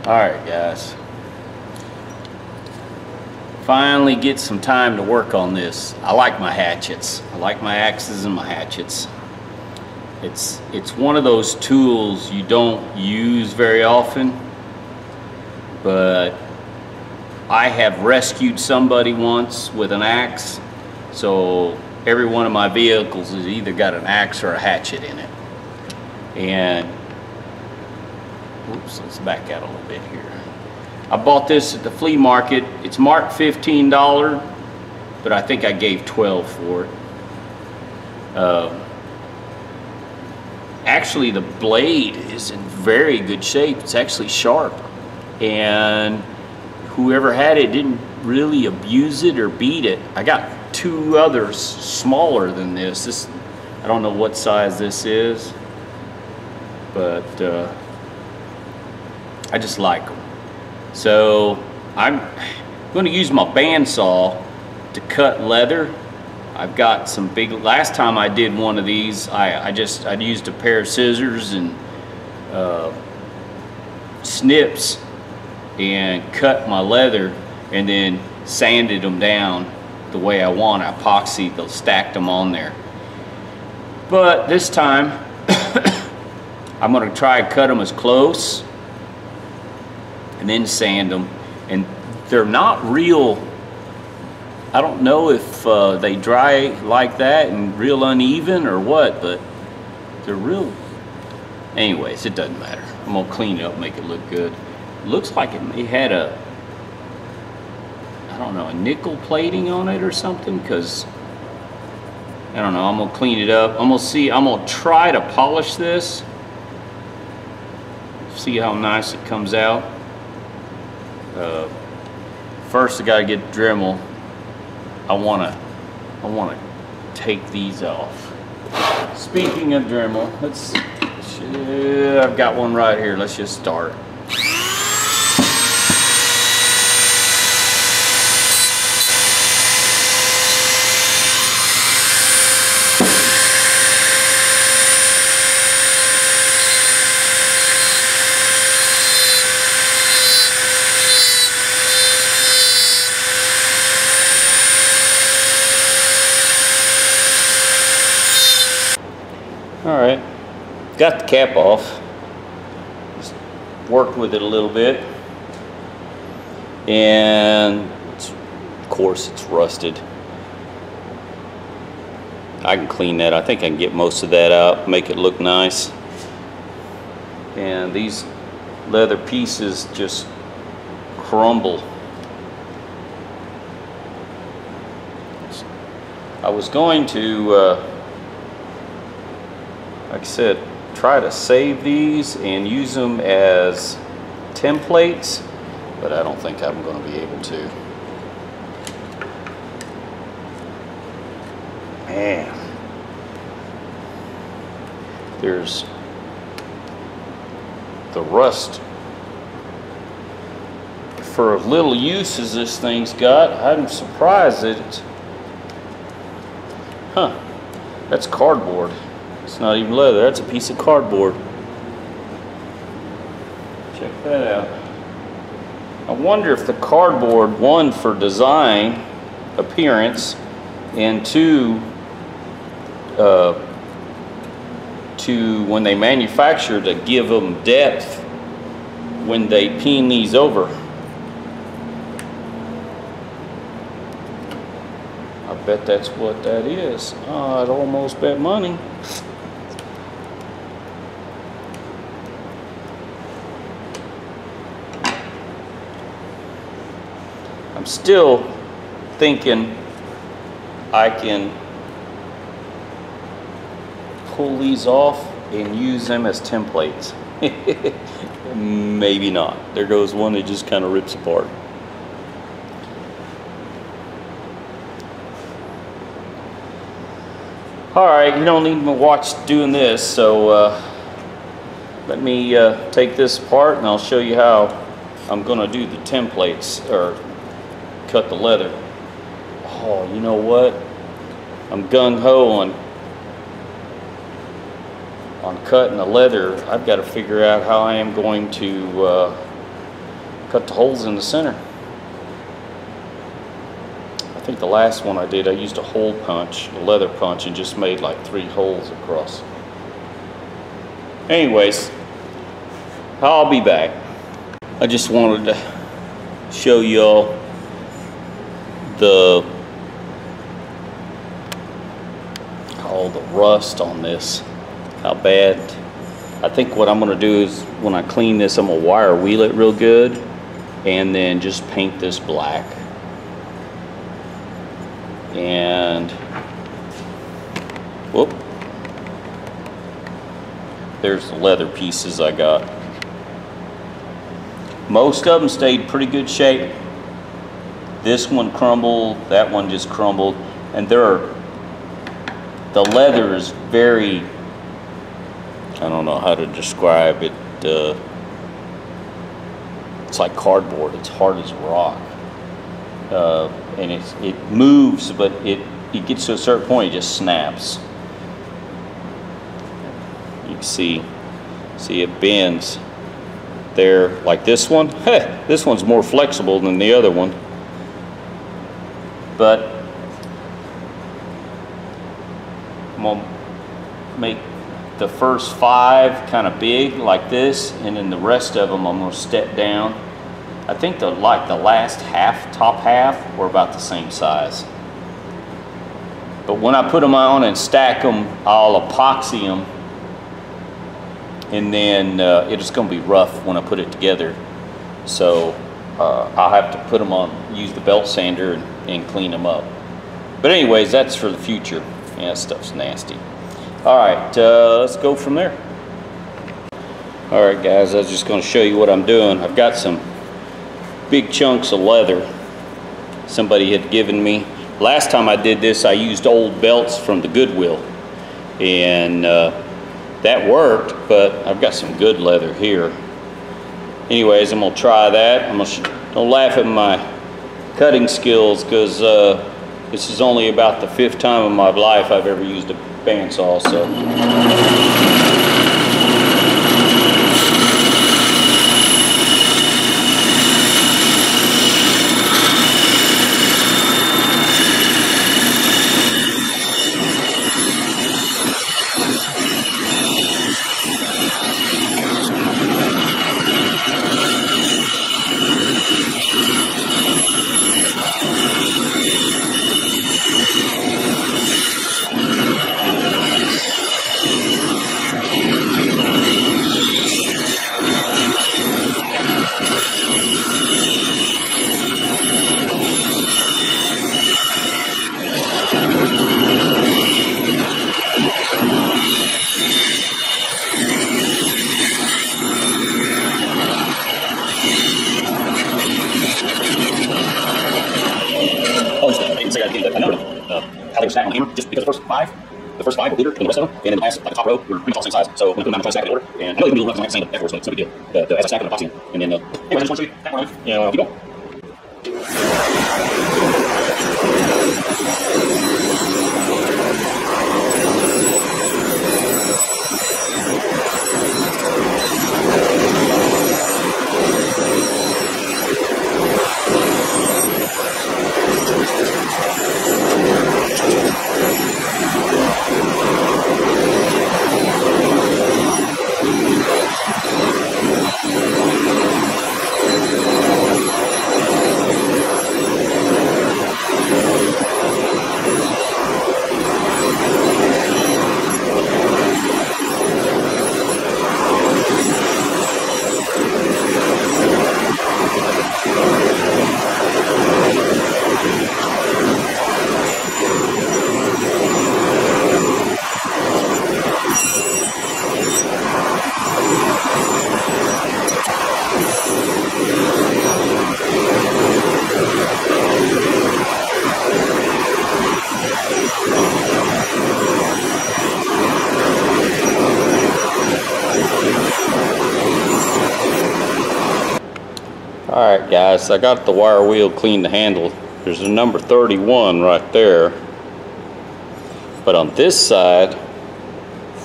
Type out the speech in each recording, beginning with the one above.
Alright guys, finally get some time to work on this. I like my hatchets. I like my axes and my hatchets. It's one of those tools you don't use very often, but I have rescued somebody once with an axe, so every one of my vehicles has either got an axe or a hatchet in it. And oops, let's back out a little bit here. I bought this at the flea market. It's marked $15, but I think I gave $12 for it. Actually, the blade is in very good shape. It's actually sharp, and whoever had it didn't really abuse it or beat it. I got two others smaller than this. I don't know what size this is, but I just like them. So I'm going to use my bandsaw to cut leather. I've got some big, last time I did one of these, I used a pair of scissors and snips and cut my leather and then sanded them down the way I want. I epoxied those, stacked them on there. But this time I'm going to try and cut them as close and then sand them. And they're not real, I don't know if they dry like that and real uneven or what, but they're real. Anyways, it doesn't matter. I'm gonna clean it up, make it look good. It looks like it had a, I don't know, a nickel plating on it or something, because I don't know. I'm gonna clean it up. I'm gonna try to polish this. See how nice it comes out. First I gotta get Dremel. I wanna take these off. Speaking of Dremel, I've got one right here. Let's just start. Alright, got the cap off, just worked with it a little bit, and of course it's rusted. I can clean that. I think I can get most of that out, make it look nice. And these leather pieces just crumble. I was going to like I said, try to save these and use them as templates, but I don't think I'm going to be able to. Man, there's the rust. For little use as this thing's got, I'm surprised that it's, that's cardboard. It's not even leather, that's a piece of cardboard. Check that out. I wonder if the cardboard, one, for design, appearance, and two, to when they manufacture, to give them depth when they peen these over. I bet that's what that is. Oh, I'd almost bet money. I'm still thinking I can pull these off and use them as templates. Maybe not. There goes one that just kind of rips apart. Alright, you don't need to watch doing this, so let me take this apart and I'll show you how I'm going to do the templates, or cut the leather. Oh, you know what? I'm gung-ho on cutting the leather. I've got to figure out how I am going to cut the holes in the center. I think the last one I did, I used a hole punch, a leather punch, and just made like 3 holes across. Anyways, I'll be back. I just wanted to show y'all all the rust on this, how bad. I think what I'm going to do is when I clean this, I'm going to wire wheel it real good and then just paint this black. And whoop, there's the leather pieces I got. Most of them stayed pretty good shape. This one crumbled, that one just crumbled, and the leather is very, I don't know how to describe it. It's like cardboard. It's hard as rock, and it moves, but it gets to a certain point, it just snaps. You can see it bends there, like this one. This one's more flexible than the other one, but I'm gonna make the first 5 kind of big like this, and then the rest of them I'm going to step down. I think the last half, top half, were about the same size. But when I put them on and stack them, I'll epoxy them, and then it's going to be rough when I put it together. So I'll have to put them on, use the belt sander and clean them up. But anyways, that's for the future. Yeah, that stuff's nasty. Alright, let's go from there. Alright guys, I was just going to show you what I'm doing. I've got some big chunks of leather somebody had given me. Last time I did this, I used old belts from the Goodwill, and that worked, but I've got some good leather here. Anyways, I'm going to try that. Don't laugh at my cutting skills, because this is only about the 5th time in my life I've ever used a bandsaw, so. How they were stacked on the hammer, just because the first five were bigger than the rest of them, and then the last, like the top row, were pretty much all the same size. So when I put them down, I try to stack it in order, and I know they can be a little rough, like the same afterwards, but it's no big deal. As I stack them, epoxy them, and then anyway, I just want to show you that one, keep going. Alright guys, I got the wire wheel cleaned to handle. There's a number 31 right there. But on this side,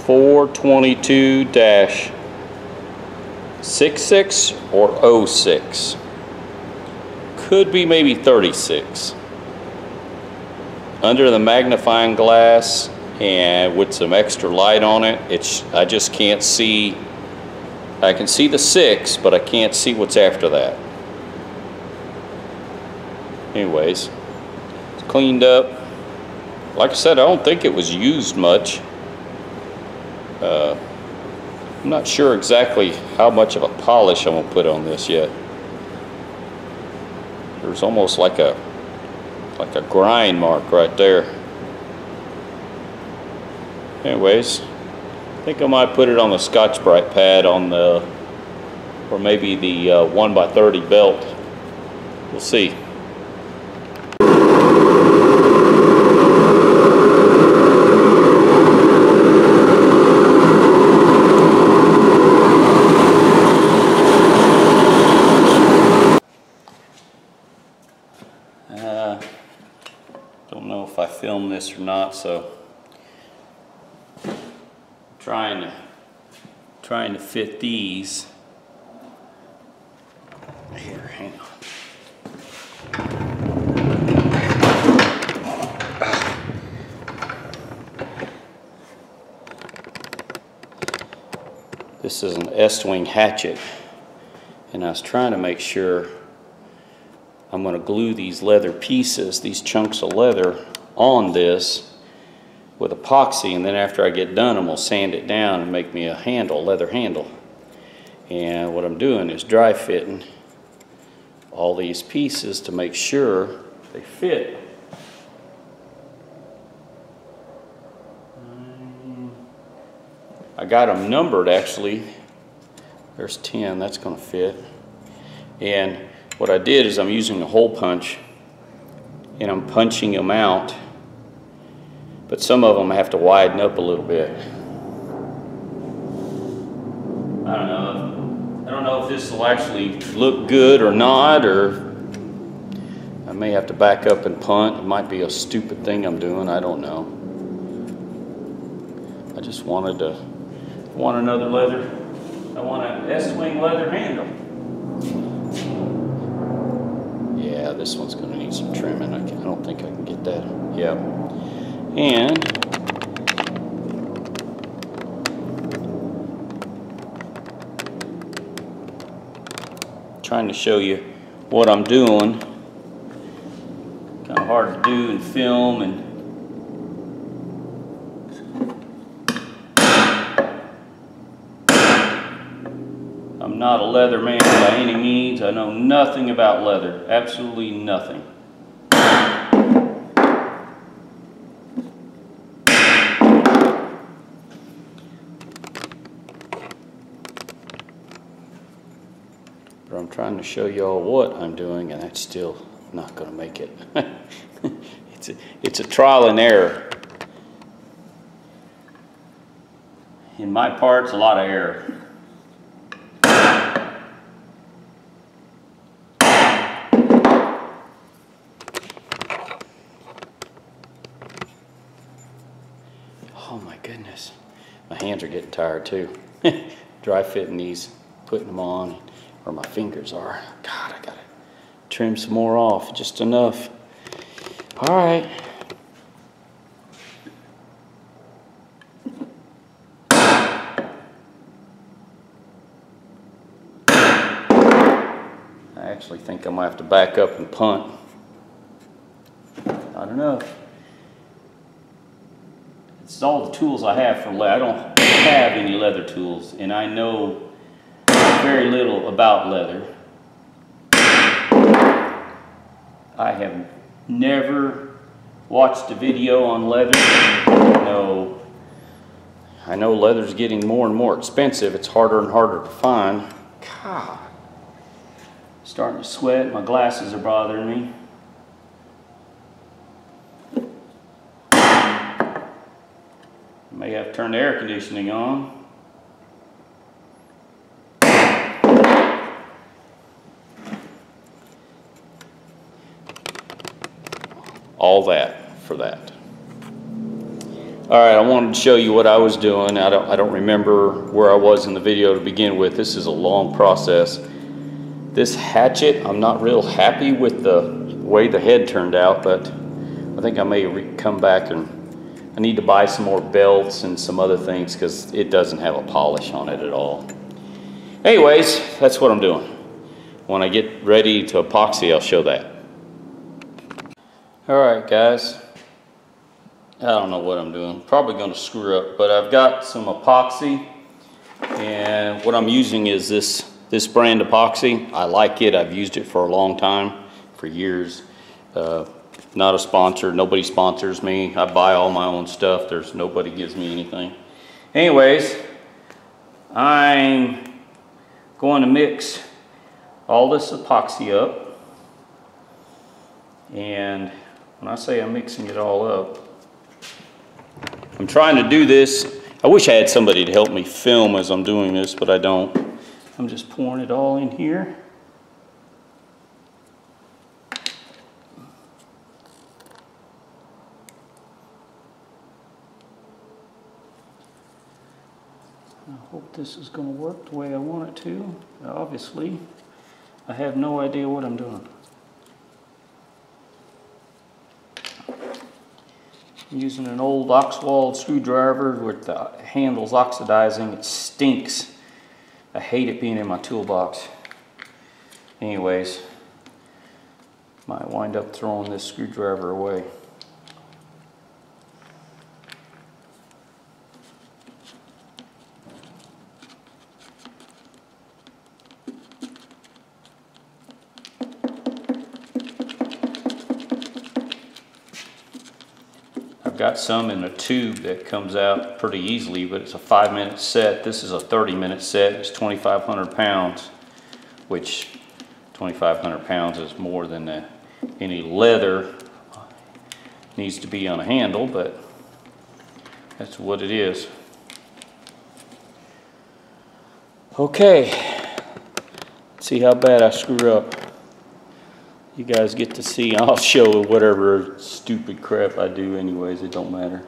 422-66 or 06. could be maybe 36. Under the magnifying glass and with some extra light on it, I just can't see. I can see the 6, but I can't see what's after that. Anyways, it's cleaned up. Like I said, I don't think it was used much. I'm not sure exactly how much of a polish I'm gonna put on this yet. There's almost like a grind mark right there. Anyways, I think I might put it on the Scotch-Brite pad on the, or maybe the 1x30 belt. We'll see. Don't know if I filmed this or not, so trying to fit these here. Hang on. This is an Estwing hatchet, and I was trying to make sure I'm going to glue these leather pieces, these chunks of leather, on this with epoxy, and then after I get done I'm going to sand it down and make me a handle, leather handle. And what I'm doing is dry fitting all these pieces to make sure they fit. I got them numbered actually. There's 10, that's going to fit. And what I did is I'm using a hole punch and I'm punching them out, but some of them have to widen up a little bit. I don't know if this will actually look good or not, or I may have to back up and punt. It might be a stupid thing I'm doing, I don't know. I just want another leather. I want an Estwing leather handle. Yeah, this one's going to need some trimming. I don't think I can get that. Yep. And trying to show you what I'm doing. Kind of hard to do and film, and I'm not a leather man by any means. I know nothing about leather, absolutely nothing. But I'm trying to show you all what I'm doing, and that's still not going to make it. It's a trial and error. In my part, it's a lot of error. Oh my goodness, my hands are getting tired too. Dry fitting these, putting them on where my fingers are. God, I gotta trim some more off, just enough. All right. I actually think I might have to back up and punt. I don't know. It's all the tools I have for leather. I don't have any leather tools, and I know very little about leather. I have never watched a video on leather. No. I know leather's getting more and more expensive. It's harder and harder to find. God. Starting to sweat. My glasses are bothering me. May have to turn the air conditioning on. All that for that. All right, I wanted to show you what I was doing. I don't remember where I was in the video to begin with. This is a long process. This hatchet, I'm not real happy with the way the head turned out, but I think I may come back and I need to buy some more belts and some other things because it doesn't have a polish on it at all. Anyways, that's what I'm doing. When I get ready to epoxy, I'll show that. All right, guys. I don't know what I'm doing. Probably going to screw up, but I've got some epoxy, and what I'm using is this brand epoxy. I like it. I've used it for a long time, for years. Not a sponsor. Nobody sponsors me. I buy all my own stuff. Nobody gives me anything. Anyways, I'm going to mix all this epoxy up, and when I say I'm mixing it all up, I'm trying to do this. I wish I had somebody to help me film as I'm doing this, but I don't. I'm just pouring it all in here. I hope this is going to work the way I want it to. Obviously, I have no idea what I'm doing. I'm using an old Oxwald screwdriver with the handles oxidizing. It stinks. I hate it being in my toolbox. Anyways, might wind up throwing this screwdriver away. I've got some in a tube that comes out pretty easily, but it's a 5-minute set. This is a 30-minute set. It's 2,500 pounds, which 2,500 pounds is more than any leather needs to be on a handle, but that's what it is. Okay, let's see how bad I screw up. You guys get to see. I'll show whatever stupid crap I do anyways, it don't matter.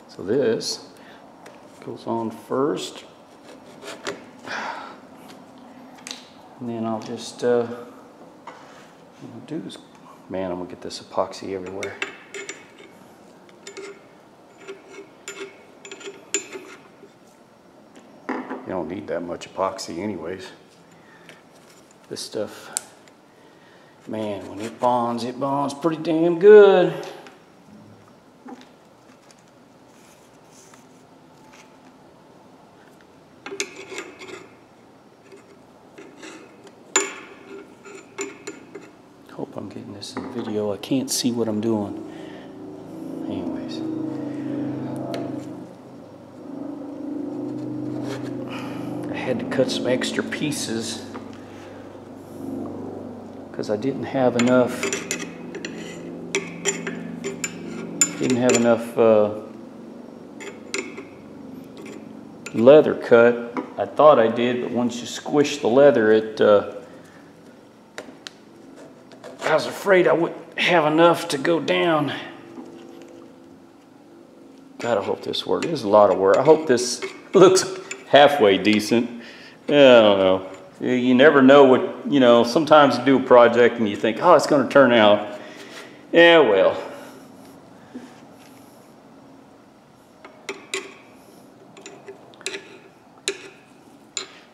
So this goes on first, and then I'll just do this. Man, I'm gonna get this epoxy everywhere. You don't need that much epoxy anyways. This stuff, man, when it bonds pretty damn good. Hope I'm getting this in video. I can't see what I'm doing. Anyways. I had to cut some extra pieces because I didn't have enough leather cut. I thought I did, but once you squish the leather, I was afraid I wouldn't have enough to go down. God, I hope this works. This is a lot of work. I hope this looks halfway decent. Yeah, I don't know. You never know what, you know, sometimes you do a project and you think, oh, it's going to turn out. Yeah, well.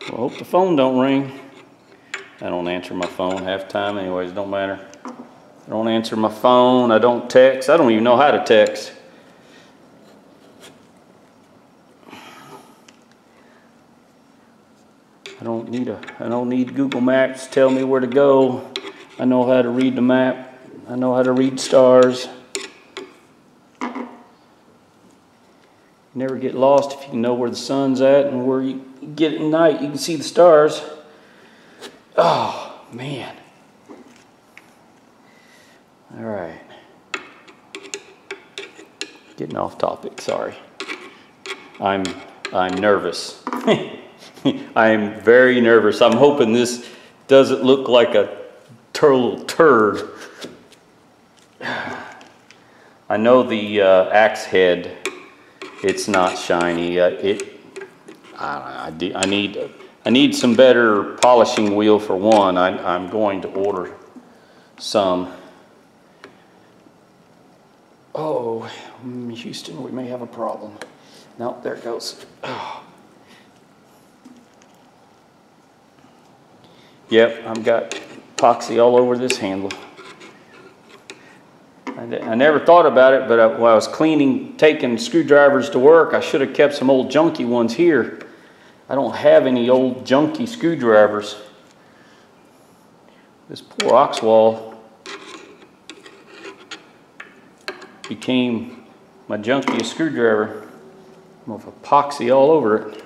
Well, I hope the phone don't ring. I don't answer my phone half the time anyways, it don't matter. I don't answer my phone, I don't text. I don't even know how to text. I don't need Google Maps to tell me where to go. I know how to read the map. I know how to read stars. You never get lost if you know where the sun's at and where you get at night. You can see the stars. Oh, man. All right. Getting off topic, sorry. I'm nervous. I'm very nervous. I'm hoping this doesn't look like a little turd. I know the axe head, it's not shiny. I I need some better polishing wheel for one. I'm going to order some. Oh, Houston, we may have a problem. No, there it goes. Oh. Yep, I've got epoxy all over this handle. I never thought about it, but while I was taking screwdrivers to work, I should have kept some old junky ones here. I don't have any old junky screwdrivers. This poor Oxwall became my junkiest screwdriver with epoxy all over it.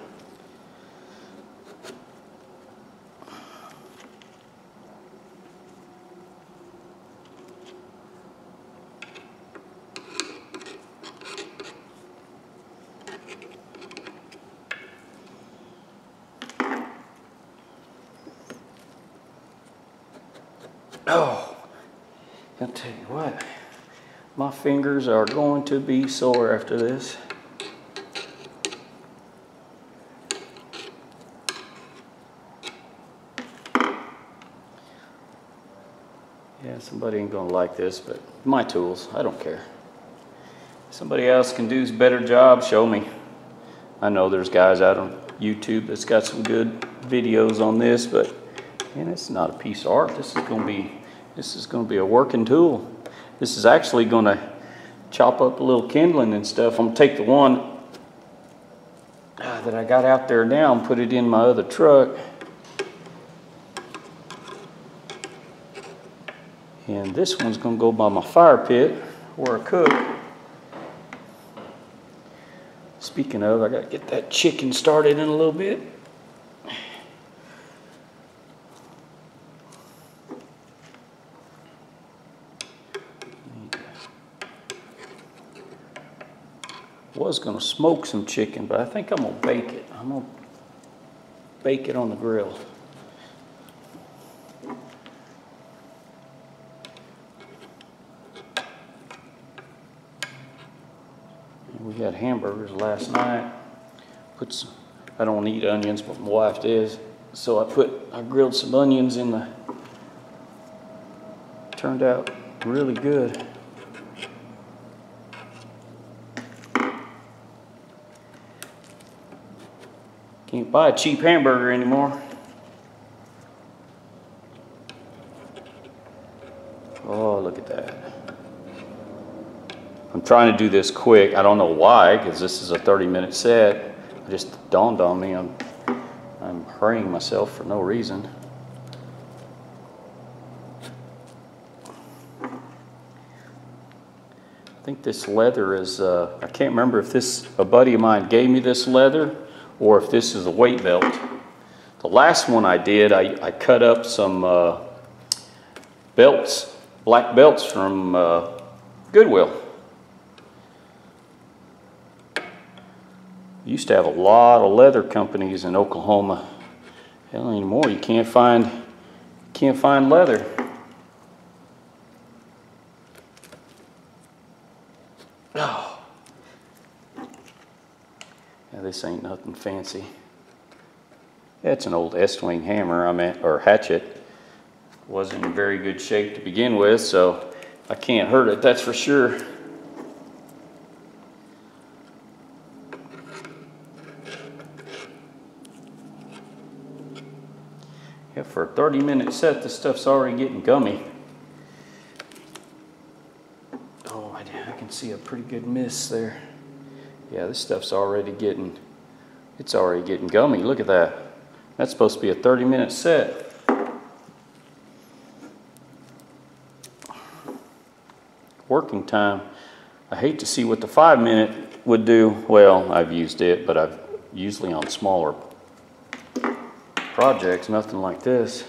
Oh, I'll tell you what, my fingers are going to be sore after this. Yeah, somebody ain't gonna like this, but my tools, I don't care. If somebody else can do a better job, show me. I know there's guys out on YouTube that's got some good videos on this, but man, it's not a piece of art. This is gonna be a working tool. This is actually gonna chop up a little kindling and stuff. I'm gonna take the one that I got out there now and put it in my other truck. And this one's gonna go by my fire pit where I cook. Speaking of, I gotta get that chicken started in a little bit. Was gonna smoke some chicken, but I think I'm gonna bake it. I'm gonna bake it on the grill. We had hamburgers last night. I don't eat onions, but my wife does. So I grilled some onions in the, turned out really good. Can't buy a cheap hamburger anymore. Oh, look at that. I'm trying to do this quick. I don't know why, because this is a 30-minute set. It just dawned on me I'm hurrying myself for no reason. I think this leather is, I can't remember if a buddy of mine gave me this leather or if this is a weight belt. The last one I did, I cut up some belts, black belts from Goodwill. Used to have a lot of leather companies in Oklahoma. Hell, anymore you can't find leather. Oh. Yeah, this ain't nothing fancy. Yeah, it's an old Estwing hammer, or hatchet. Wasn't in very good shape to begin with, so I can't hurt it, that's for sure. Yeah, for a 30-minute set, this stuff's already getting gummy. Oh, I can see a pretty good mist there. Yeah, this stuff's already getting, it's already getting gummy. Look at that. That's supposed to be a 30-minute set. Working time. I hate to see what the 5-minute would do. Well, I've used it, but I've usually on smaller projects, nothing like this.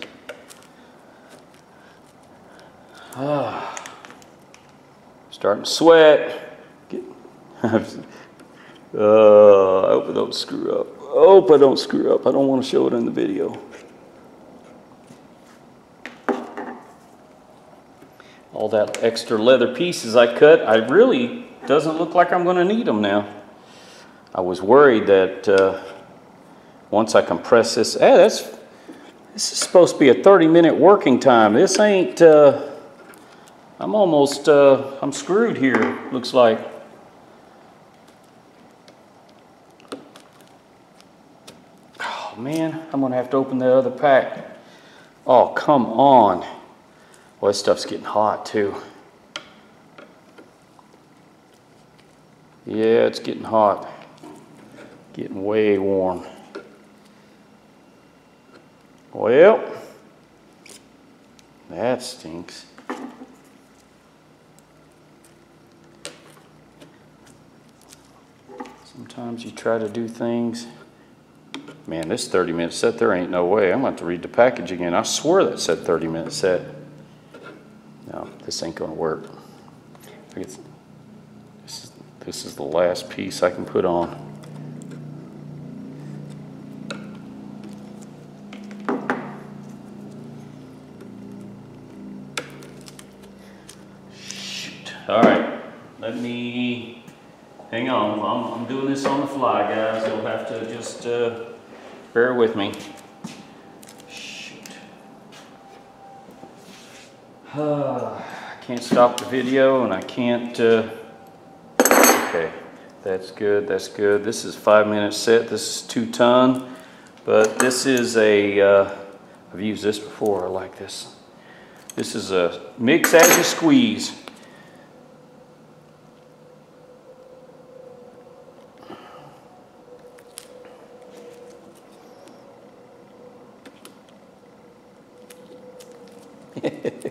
Starting to sweat. I hope I don't screw up. I hope I don't screw up. I don't want to show it in the video. All that extra leather pieces I cut, I really doesn't look like I'm going to need them now. I was worried that once I compress this, this is supposed to be a 30-minute working time. This ain't, I'm almost, I'm screwed here, looks like. Oh man, I'm gonna have to open the other pack. Oh, come on. Well, this stuff's getting hot too. Yeah, it's getting hot. Getting way warm. Well, that stinks. Sometimes you try to do things. Man, this 30-minute set, there ain't no way. I'm going to have to read the package again. I swear that said 30-minute set. No, this ain't going to work. This is the last piece I can put on. Shoot. All right, let me, hang on. I'm doing this on the fly, guys. You'll have to just bear with me. Shoot. I can't stop the video and I can't, okay, that's good, that's good. This is 5-minute set, this is 2 ton, but this is a, I've used this before, I like this. This is a mix as you squeeze.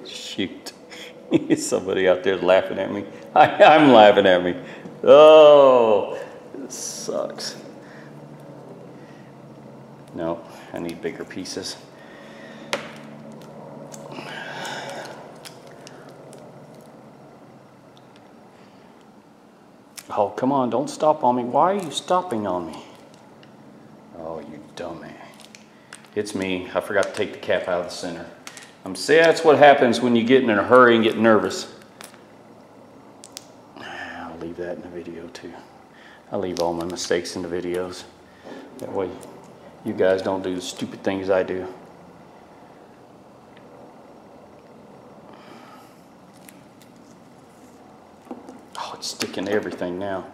Shoot. Somebody out there laughing at me. I'm laughing at me. Oh, this sucks. No, I need bigger pieces. Oh, come on, don't stop on me. Why are you stopping on me? Oh, you dumbass. It's me. I forgot to take the cap out of the center. See, that's what happens when you get in a hurry and get nervous. I'll leave that in the video too. I leave all my mistakes in the videos. That way you guys don't do the stupid things I do. Oh, it's sticking to everything now.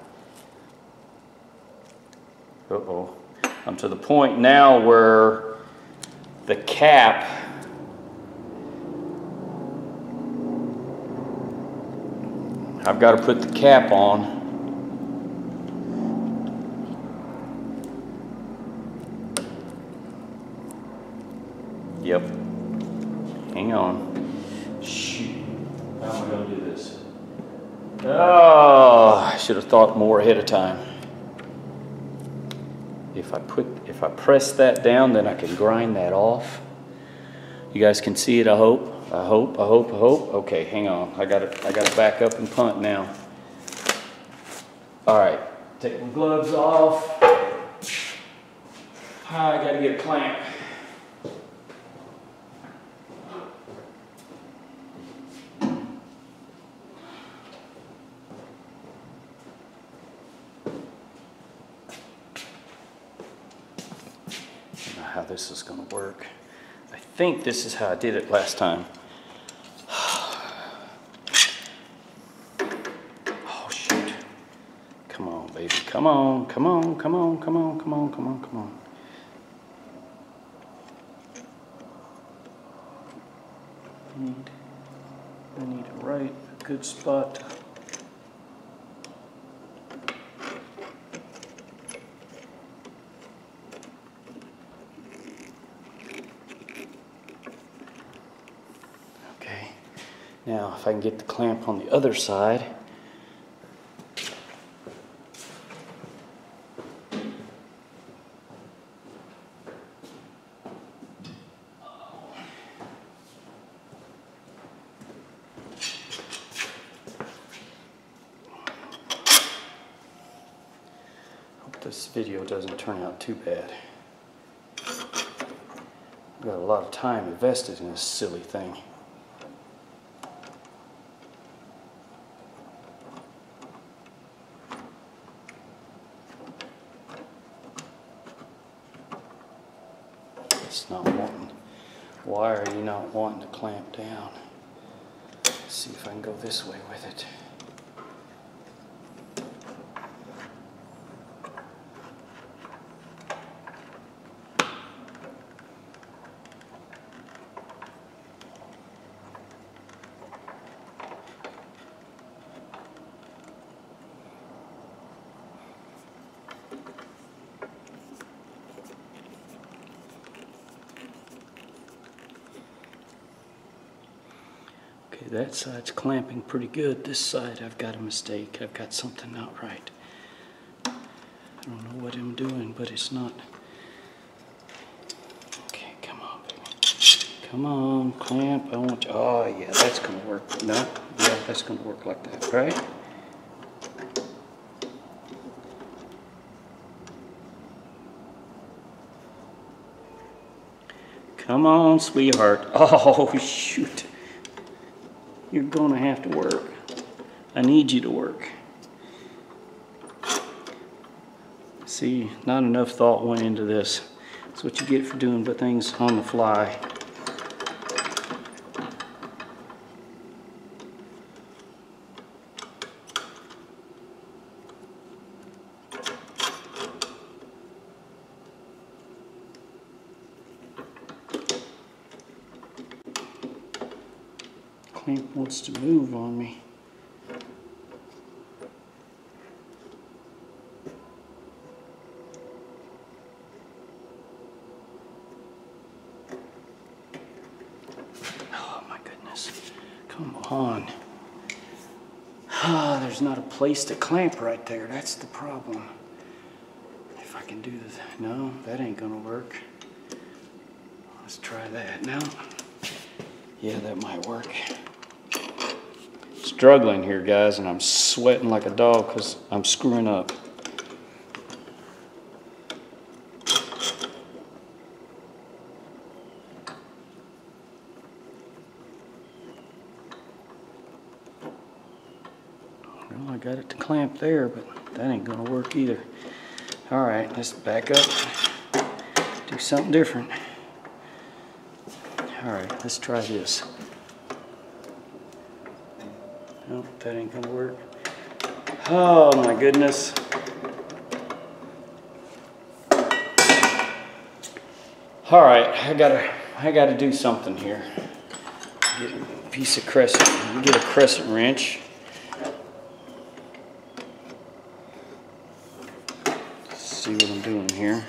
Uh-oh. I'm to the point now where the cap, I've got to put the cap on. Yep. Hang on. Shoot. How am I going to do this? Oh, I should have thought more ahead of time. If I press that down, then I can grind that off. You guys can see it, I hope. I hope. Okay, hang on. I gotta back up and punt now. All right, take my gloves off. I gotta get a clamp. I don't know how this is gonna work. I think this is how I did it last time. Oh shoot. Come on, baby. Come on, come on, come on, come on, come on, come on, come on. I need a right, a good spot. Now, if I can get the clamp on the other side. Hope this video doesn't turn out too bad. I've got a lot of time invested in this silly thing. wanting? Why are you not wanting to clamp down? Let's see if I can go this way with it. Okay, that side's clamping pretty good. This side I've got a mistake. I've got something not right. I don't know what I'm doing, but it's not. Okay, come on, baby. Come on, clamp. I want you. Oh, yeah, that's going to work. No, yeah, that's going to work like that, right? Come on, sweetheart. Oh, shoot. You're gonna have to work. I need you to work. See, not enough thought went into this. That's what you get for doing things on the fly. Clamp wants to move on me. Oh my goodness. Come on. Ah, there's not a place to clamp right there. That's the problem. If I can do this. No, that ain't gonna work. Let's try that now. Yeah, that might work. Struggling here, guys, and I'm sweating like a dog because I'm screwing up. Well, I got it to clamp there, but that ain't gonna work either. All right, let's back up, do something different. All right, let's try this. No, that ain't gonna work. Oh my goodness. All right, I gotta do something here. Get a piece of crescent. Get a crescent wrench. Let's see what I'm doing here.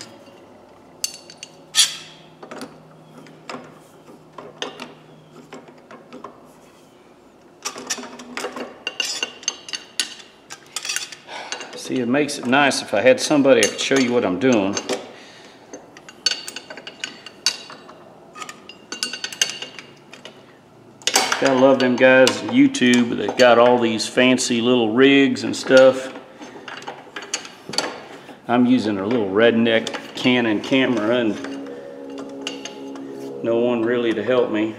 See, it makes it nice if I had somebody that could show you what I'm doing. Gotta love them guys on YouTube that got all these fancy little rigs and stuff. I'm using a little redneck Canon camera and no one really to help me.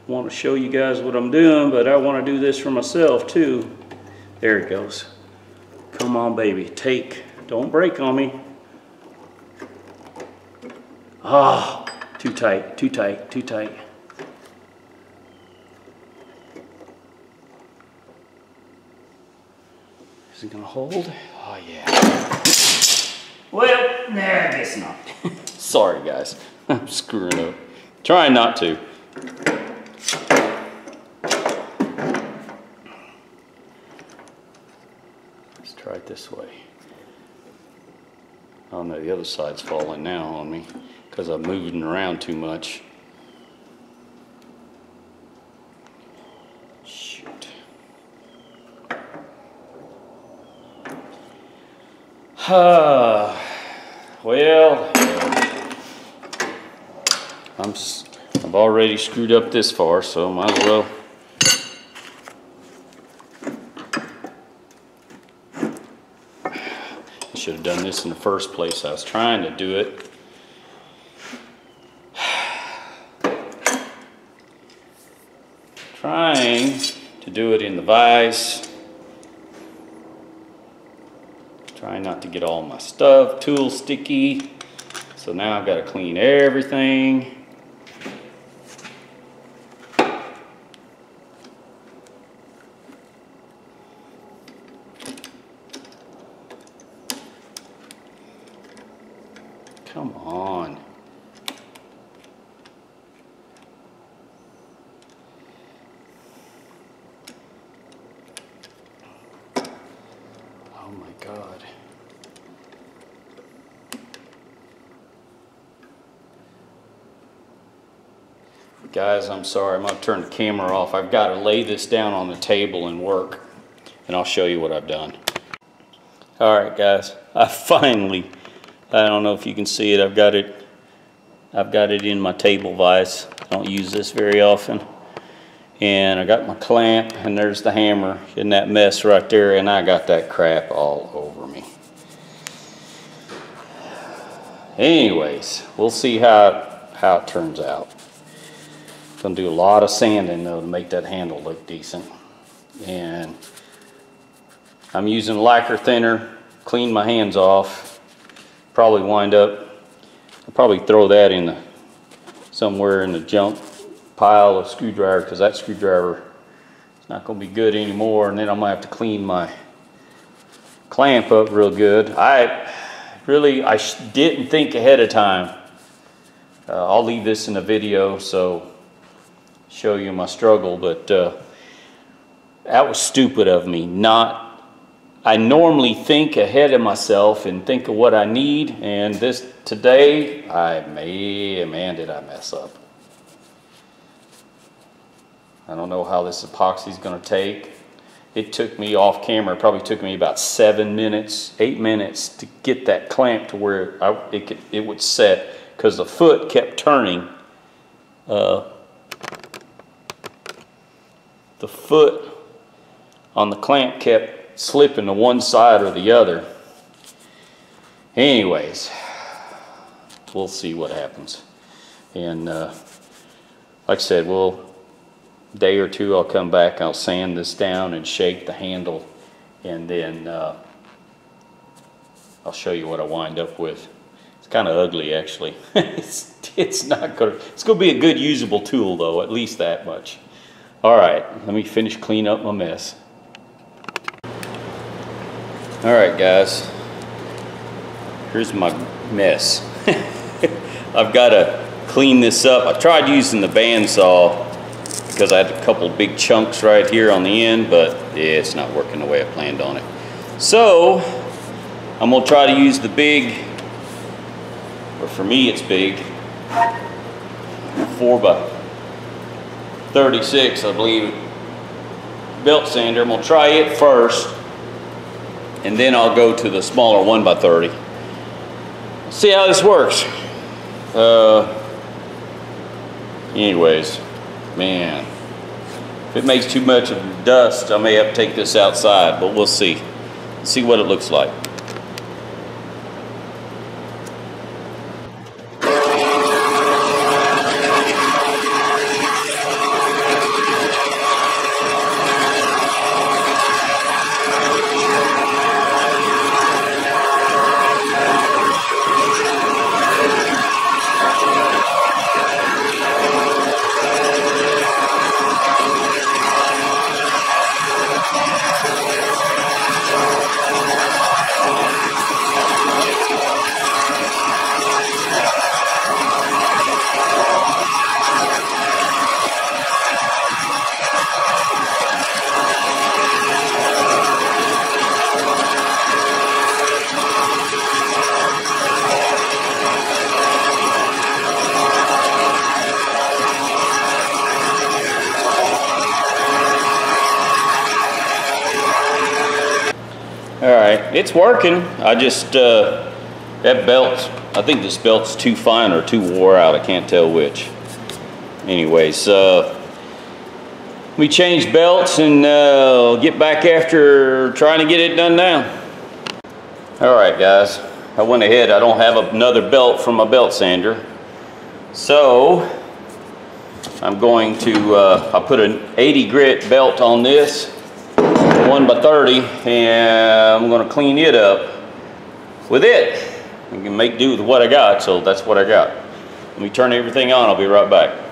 Want to show you guys what I'm doing, but I want to do this for myself too. There it goes. Come on, baby, take. Don't break on me. Ah, too tight, too tight, too tight. Is it gonna hold? Oh yeah. Well, nah, I guess not. Sorry guys, I'm screwing up. Trying not to. Let's try it this way. Oh no, the other side's falling now on me because I'm moving around too much. Shoot. Well, I've already screwed up this far, so might as well. I should have done this in the first place. I was trying to do it. Trying to do it in the vise. Trying not to get all my stuff, tools sticky. So now I've got to clean everything. Come on. Oh my God. Guys, I'm sorry, I'm gonna turn the camera off. I've got to lay this down on the table and work, and I'll show you what I've done. All right, guys, I finally, I don't know if you can see it, I've got it in my table vise. I don't use this very often. And I got my clamp, and there's the hammer in that mess right there, and I got that crap all over me. Anyways, we'll see how it turns out. Gonna do a lot of sanding though to make that handle look decent. And I'm using lacquer thinner, clean my hands off. Probably wind up, I'll probably throw that in somewhere in the junk pile of screwdriver, because that screwdriver is not going to be good anymore, and then I'm going to have to clean my clamp up real good. I didn't think ahead of time. I'll leave this in a video so show you my struggle, but that was stupid of me. I normally think ahead of myself and think of what I need, and today man, did I mess up. I don't know how this epoxy is going to take. It took me off camera, it probably took me about 8 minutes to get that clamp to where it would set, because the foot kept turning. The foot on the clamp kept slipping to one side or the other. Anyways, we'll see what happens. And like I said, day or two I'll come back, I'll sand this down and shape the handle, and then I'll show you what I wind up with. It's kind of ugly actually. It's gonna be a good usable tool though, at least that much. All right, let me finish cleaning up my mess. All right guys, here's my mess. I've got to clean this up. I tried using the bandsaw because I had a couple big chunks right here on the end, but yeah, it's not working the way I planned on it. So I'm gonna try to use the big, or for me it's big, 4x36, I believe, belt sander. I'm gonna try it first, and then I'll go to the smaller 1x30. See how this works. Anyways, man, if it makes too much of dust, I may have to take this outside, but we'll see. See what it looks like. Alright, it's working. I just, that belt, I think this belt's too fine or too wore out. I can't tell which. Anyways, we changed belts and get back after trying to get it done now. Alright guys, I went ahead. I don't have another belt from my belt sander. So, I'm going to, I put an 80 grit belt on this. 1x30, and I'm going to clean it up with it. I can make do with what I got, so that's what I got. Let me turn everything on, I'll be right back.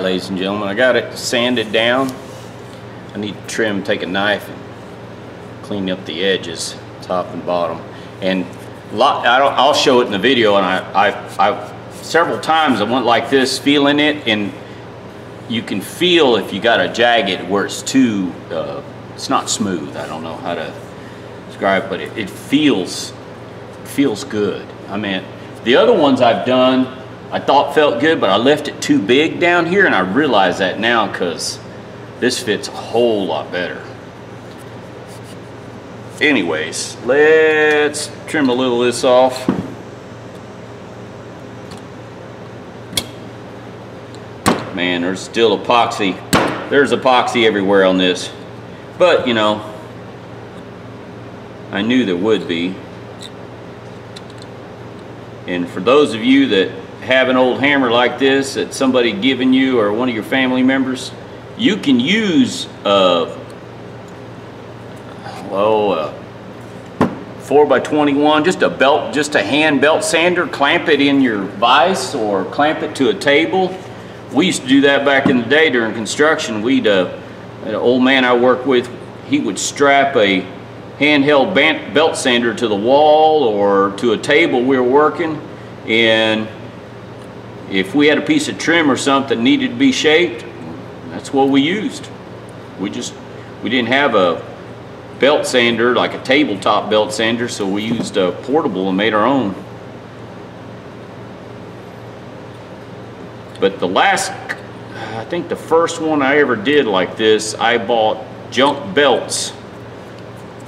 ladies and gentlemen, I got it sanded down. I need to trim, take a knife and clean up the edges, top and bottom. And I'll show it in the video, and I several times I went like this, feeling it, and you can feel if you got a jagged where it's too, it's not smooth. I don't know how to describe it, but it feels good. I mean, the other ones I've done, I thought felt good, but I left it too big down here, and I realize that now because this fits a whole lot better. Anyways, let's trim a little of this off. Man, there's still epoxy. There's epoxy everywhere on this. But, you know, I knew there would be. And for those of you that have an old hammer like this that somebody given you or one of your family members, you can use 4x21, just a hand belt sander, clamp it in your vise or clamp it to a table. We used to do that back in the day during construction. An old man I worked with, he would strap a handheld belt sander to the wall or to a table we were working, and if we had a piece of trim or something that needed to be shaped, that's what we used. We didn't have a belt sander, like a tabletop belt sander, so we used a portable and made our own. But I think the first one I ever did like this, I bought junk belts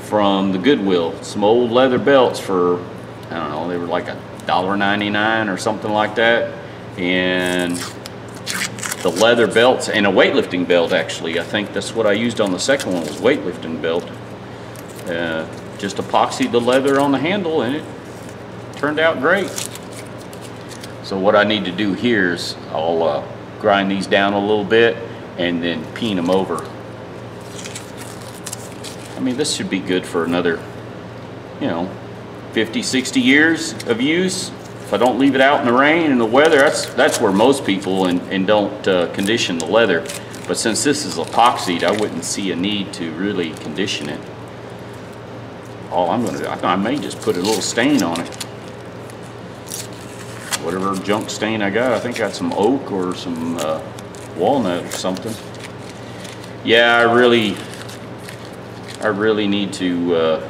from the Goodwill, some old leather belts for, I don't know, they were like $1.99 or something like that. And the leather belts, and a weightlifting belt actually. I think that's what I used on the second one, was weightlifting belt. Just epoxied the leather on the handle, and it turned out great. So what I need to do here is I'll grind these down a little bit and then peen them over. I mean, this should be good for another, 50, 60 years of use. If I don't leave it out in the rain and the weather, that's where most people and don't condition the leather. But since this is epoxied, I wouldn't see a need to really condition it. All I'm gonna do, I may just put a little stain on it. Whatever junk stain I got, I think I got some oak or some walnut or something. Yeah, I really need to,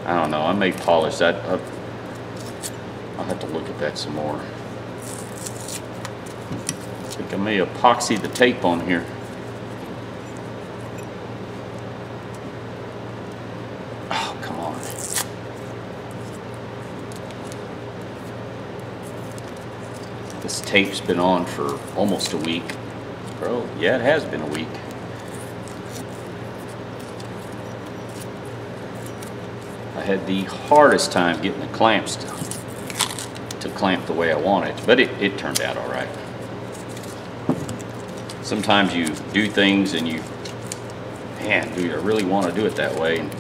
I don't know, I may polish that up. I'll have to look at that some more. I think I may epoxy the tape on here. Oh, come on. This tape's been on for almost a week. Bro, yeah, it has been a week. I had the hardest time getting the clamps to clamp the way I wanted, but it turned out all right. Sometimes you do things and man, dude, I really want to do it that way. And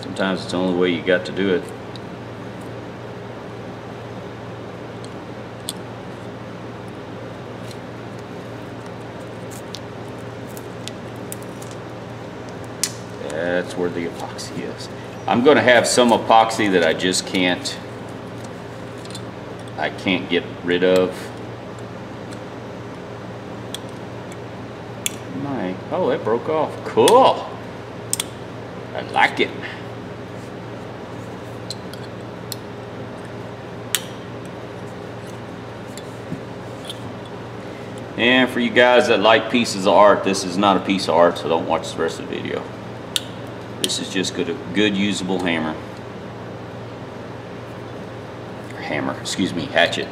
sometimes it's the only way you got to do it. That's where the epoxy is. I'm going to have some epoxy that I just can't get rid of. Oh, that broke off. Cool. I like it. And for you guys that like pieces of art, this is not a piece of art, so don't watch the rest of the video. This is just good usable hammer. Hatchet.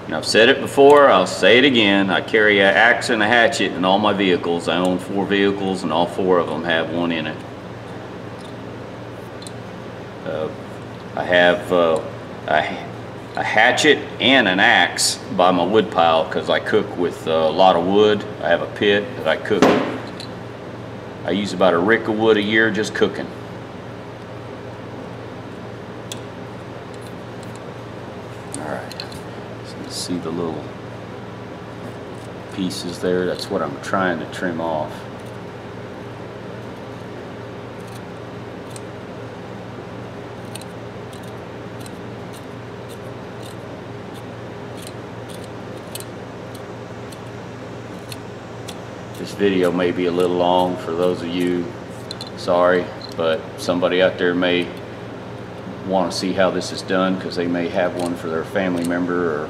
And I've said it before, I'll say it again, I carry an axe and a hatchet in all my vehicles. I own 4 vehicles and all 4 of them have one in it. I have a hatchet and an axe by my wood pile because I cook with a lot of wood. I have a pit that I cook. I use about a rick of wood a year just cooking. See the little pieces there? That's what I'm trying to trim off. This video may be a little long for those of you, sorry, but somebody out there may want to see how this is done because they may have one for their family member or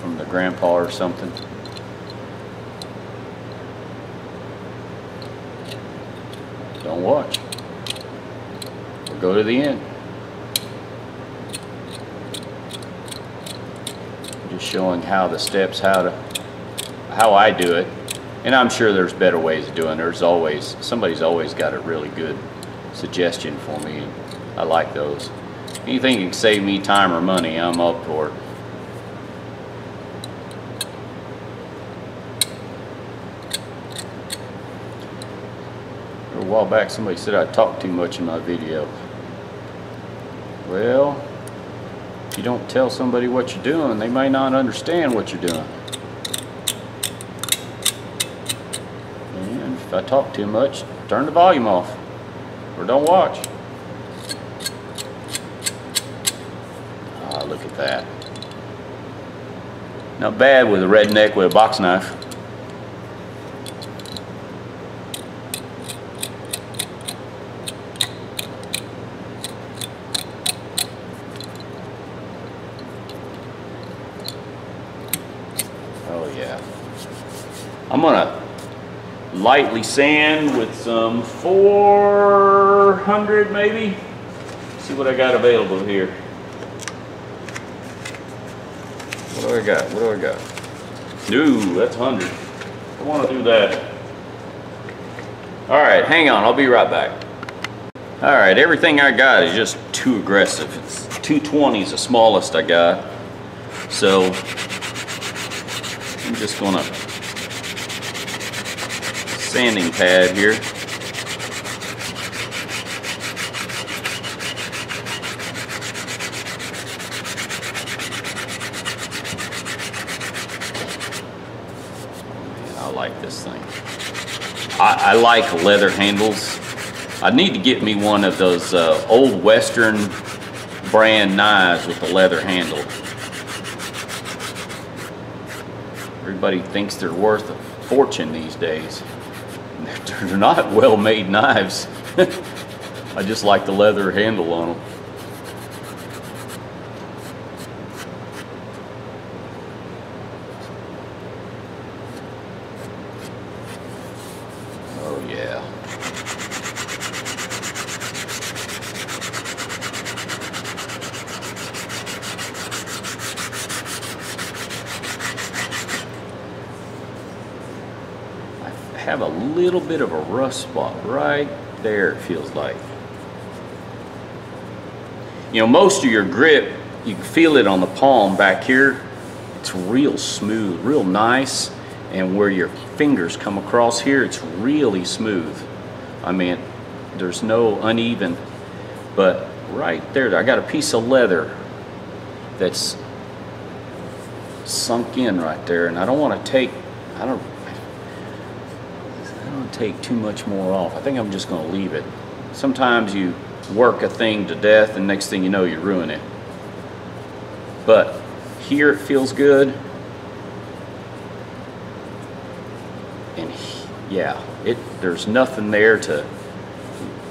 from their grandpa or something. Don't watch. We'll go to the end. Just showing how the steps, how I do it. And I'm sure there's better ways of doing it. Somebody's always got a really good suggestion for me, and I like those. Anything that can save me time or money, I'm up for it. A while back somebody said I talk too much in my video. Well, if you don't tell somebody what you're doing, they may not understand what you're doing. And if I talk too much, turn the volume off or don't watch. Ah, look at that. Not bad with a redneck with a box knife. Oh yeah. I'm gonna lightly sand with some 400 maybe. See what I got available here. What do I got? What do I got? No, that's 100. I want to do that. All right, hang on. I'll be right back. All right, everything I got is just too aggressive. It's 220 is the smallest I got. So I'm just gonna sanding pad here. Man, I like this thing. I like leather handles. I need to get me one of those old Western brand knives with the leather handle. Everybody thinks they're worth a fortune these days. They're not well-made knives. I just like the leather handle on them. Oh yeah. Have a little bit of a rough spot right there, it feels like. You know, most of your grip, you can feel it on the palm back here. It's real smooth, real nice. And where your fingers come across here, it's really smooth. I mean, there's no uneven, but right there, I got a piece of leather that's sunk in right there, and I don't want to take, I don't take too much more off. I think I'm just going to leave it. Sometimes you work a thing to death and next thing you know you ruin it. But here it feels good. And yeah, there's nothing there to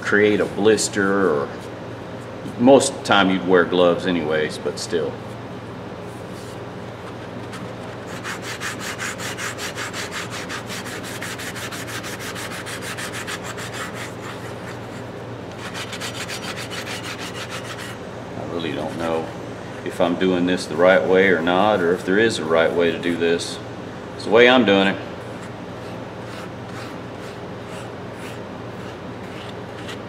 create a blister, or most of the time you'd wear gloves anyways, but still. Really don't know if I'm doing this the right way or not, or if there is a right way to do this. It's the way I'm doing it.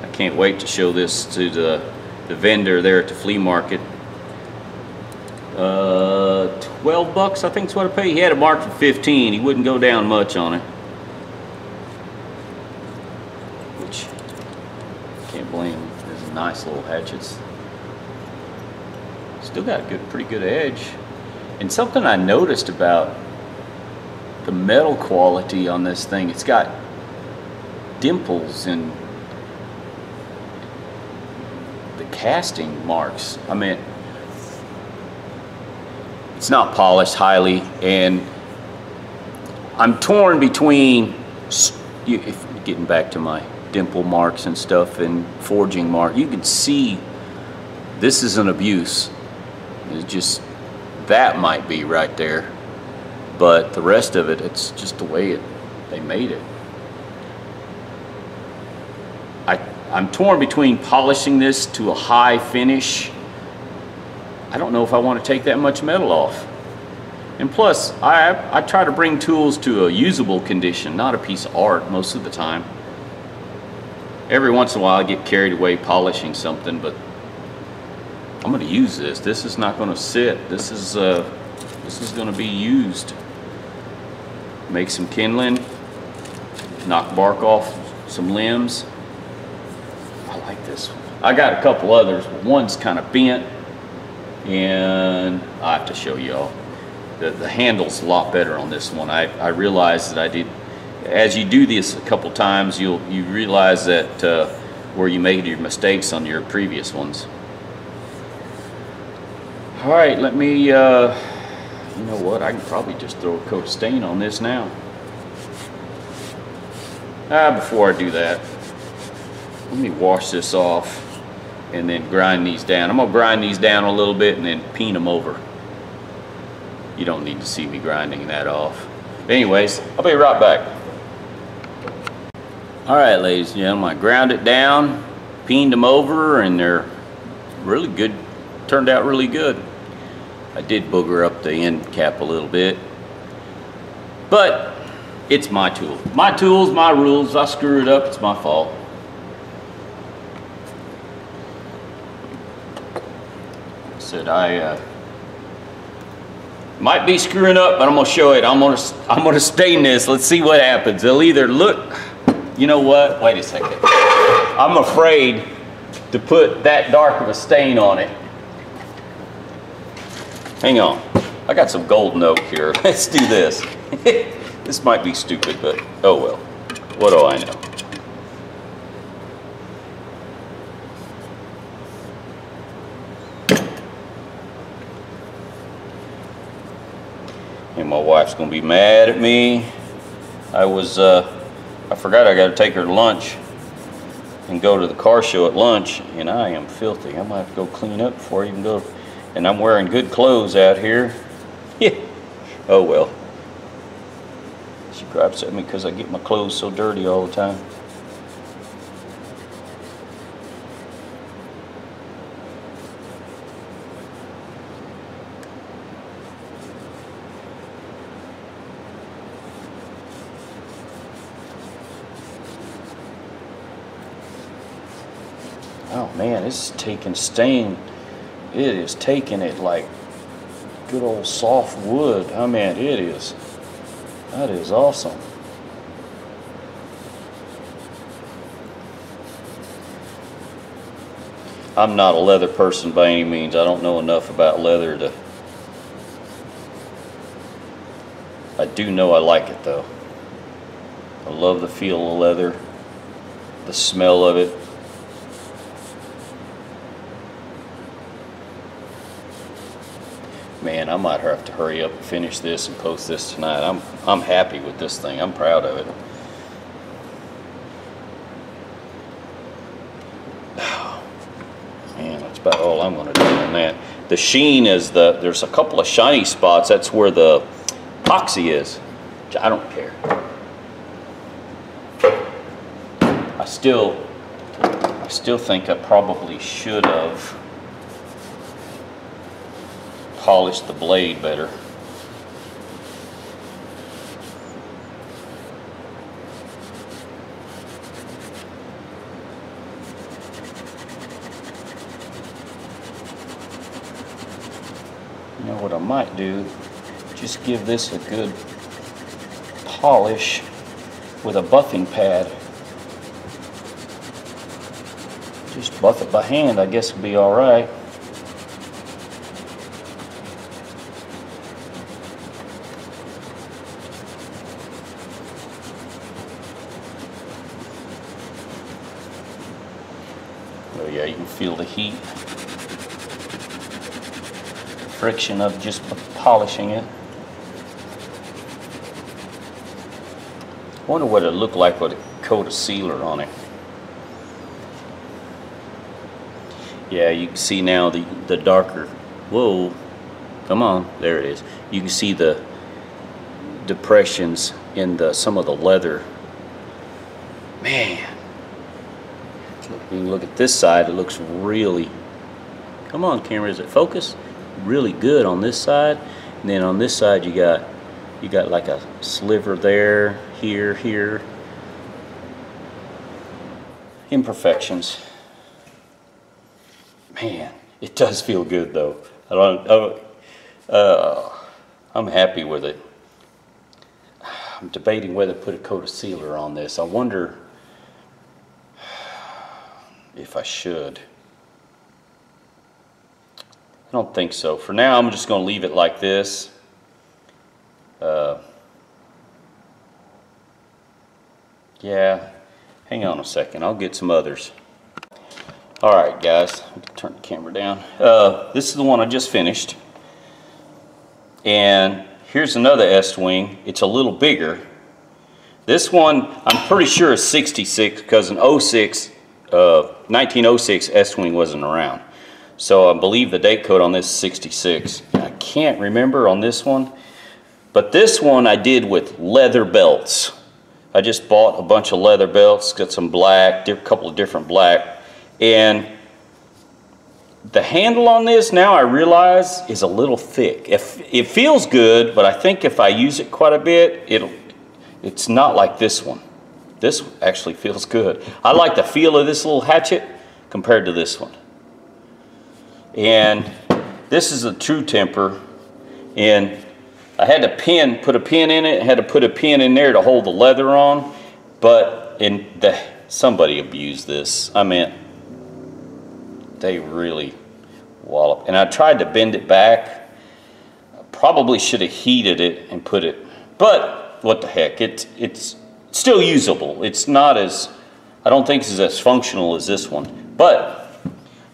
I can't wait to show this to the vendor there at the flea market. 12 bucks I think is what I paid. He had it marked for 15. He wouldn't go down much on it. Which, can't blame him. These are nice little hatchets. Still got a pretty good edge. And something I noticed about the metal quality on this thing, it's got dimples and the casting marks. I mean, it's not polished highly, and I'm torn between, getting back to my dimple marks and stuff and forging mark, you can see this is an abuse. It's just, that might be right there, but the rest of it, it's just the way they made it. I'm torn between polishing this to a high finish. I don't know if I want to take that much metal off. And plus, I try to bring tools to a usable condition, not a piece of art most of the time. Every once in a while I get carried away polishing something, but I'm going to use this. This is not going to sit. This is going to be used. Make some kindling, knock bark off some limbs. I like this one. I got a couple others, but one's kind of bent, and I have to show y'all. The handle's a lot better on this one. I realized that I did, as you do this a couple times, you realize that where you made your mistakes on your previous ones. All right, let me, you know what, I can probably just throw a coat of stain on this now. Before I do that, let me wash this off and then grind these down. I'm gonna grind these down a little bit and then peen them over. You don't need to see me grinding that off. Anyways, I'll be right back. All right, ladies and gentlemen, I ground it down, peened them over, and they're really good. Turned out really good. I did booger up the end cap a little bit, but it's my tool. My tools, my rules. I screw it up, it's my fault. Like I said, I might be screwing up, but I'm gonna show it. I'm gonna stain this. Let's see what happens. They'll either look, you know what? Wait a second. I'm afraid to put that dark of a stain on it. Hang on. I got some golden oak here. Let's do this. This might be stupid, but oh well. What do I know? And my wife's gonna be mad at me. I forgot I gotta take her to lunch and go to the car show at lunch, and I am filthy. I'm gonna have to go clean up before I even go. And I'm wearing good clothes out here. Yeah. Oh well. She gripes at me because I get my clothes so dirty all the time. Oh man, this is taking stain. It is taking it like good old soft wood. I mean, it is. That is awesome. I'm not a leather person by any means. I don't know enough about leather to... I do know I like it though. I love the feel of leather, the smell of it. Man, I might have to hurry up and finish this and post this tonight. I'm happy with this thing. I'm proud of it. Man, that's about all I'm going to do on that. The sheen is there's a couple of shiny spots. That's where the epoxy is. I don't care. I still think I probably should have polished the blade better. You know what I might do? Just give this a good polish with a buffing pad. Just buff it by hand, I guess it'll be all right. Oh yeah, you can feel the heat, friction of just polishing it. I wonder what it'd look like with a coat of sealer on it. Yeah, you can see now the darker, whoa, come on, there it is. You can see the depressions in some of the leather. Man, you can look at this side, it looks really, come on camera, is it focus? Really good on this side. And then on this side you got like a sliver there, here. Imperfections. Man, it does feel good though. I'm happy with it. I'm debating whether to put a coat of sealer on this. I wonder if I should. I don't think so. For now, I'm just going to leave it like this. Yeah, hang on a second. I'll get some others. All right, guys, turn the camera down. This is the one I just finished. And here's another Estwing. It's a little bigger. This one, I'm pretty sure is 66 because in 1906, Estwing wasn't around. So I believe the date code on this is 66. I can't remember on this one. But this one I did with leather belts. I just bought a bunch of leather belts, got some black, a couple of different black. And the handle on this, now I realize, is a little thick. It feels good, but I think if I use it quite a bit, it's not like this one. This actually feels good. I like the feel of this little hatchet compared to this one. And this is a true temper, and I had to put a pin in it, had to put a pin in there to hold the leather on, but somebody abused this. I mean, they really wallop. And I tried to bend it back. I probably should have heated it and put it, but what the heck, it's still usable. It's not as, I don't think it's as functional as this one, but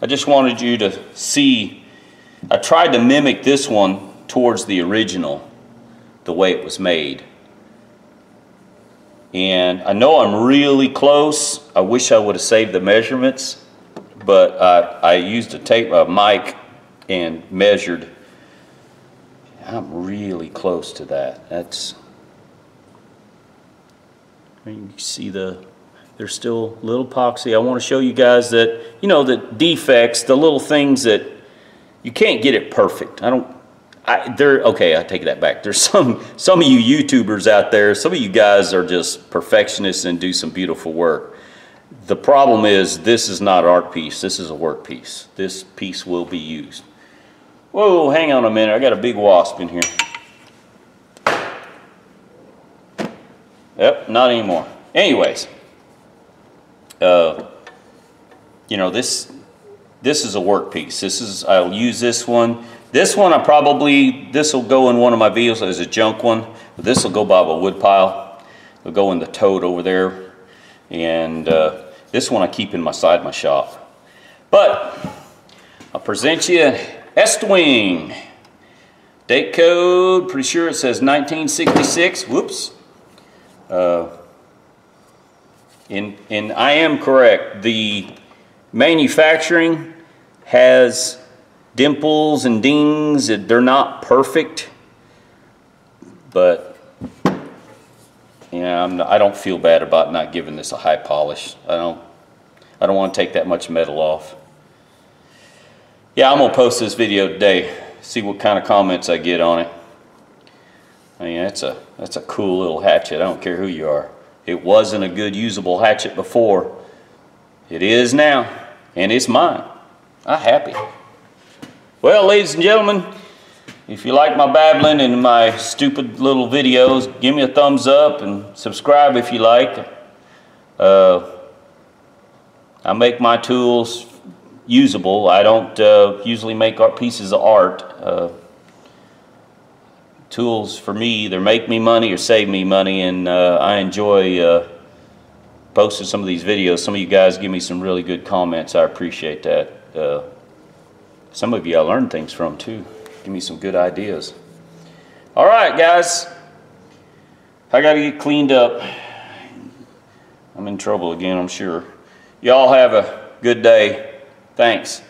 I just wanted you to see, I tried to mimic this one towards the original, the way it was made. And I know I'm really close. I wish I would have saved the measurements, but I used a mic and measured. I'm really close to that. That's, you can see there's still a little epoxy. I want to show you guys that, you know, the defects, the little things that you can't get it perfect. Okay, I take that back. There's some of you YouTubers out there, some of you guys are just perfectionists and do some beautiful work. The problem is this is not an art piece, this is a work piece. This piece will be used. Whoa, hang on a minute, I got a big wasp in here. Yep, not anymore. Anyways, you know, this is a work piece. I'll use this one. This one this will go in one of my videos as a junk one. But this will go by a wood pile. It'll go in the tote over there. And this one I keep inside my shop. But I'll present you Estwing. Date code, pretty sure it says 1966. Whoops. And I am correct. The manufacturing has dimples and dings. They're not perfect, but yeah, I don't feel bad about not giving this a high polish. I don't want to take that much metal off. Yeah, I'm gonna post this video today. See what kind of comments I get on it. I mean, that's a cool little hatchet. I don't care who you are. It wasn't a good usable hatchet before. It is now, and it's mine. I'm happy. Well, ladies and gentlemen, if you like my babbling and my stupid little videos, give me a thumbs up and subscribe if you like. I make my tools usable. I don't usually make art pieces of art. Tools for me either make me money or save me money, and I enjoy posted some of these videos. Some of you guys give me some really good comments. I appreciate that. Some of you I learned things from too. Give me some good ideas. All right, guys. I got to get cleaned up. I'm in trouble again, I'm sure. Y'all have a good day. Thanks.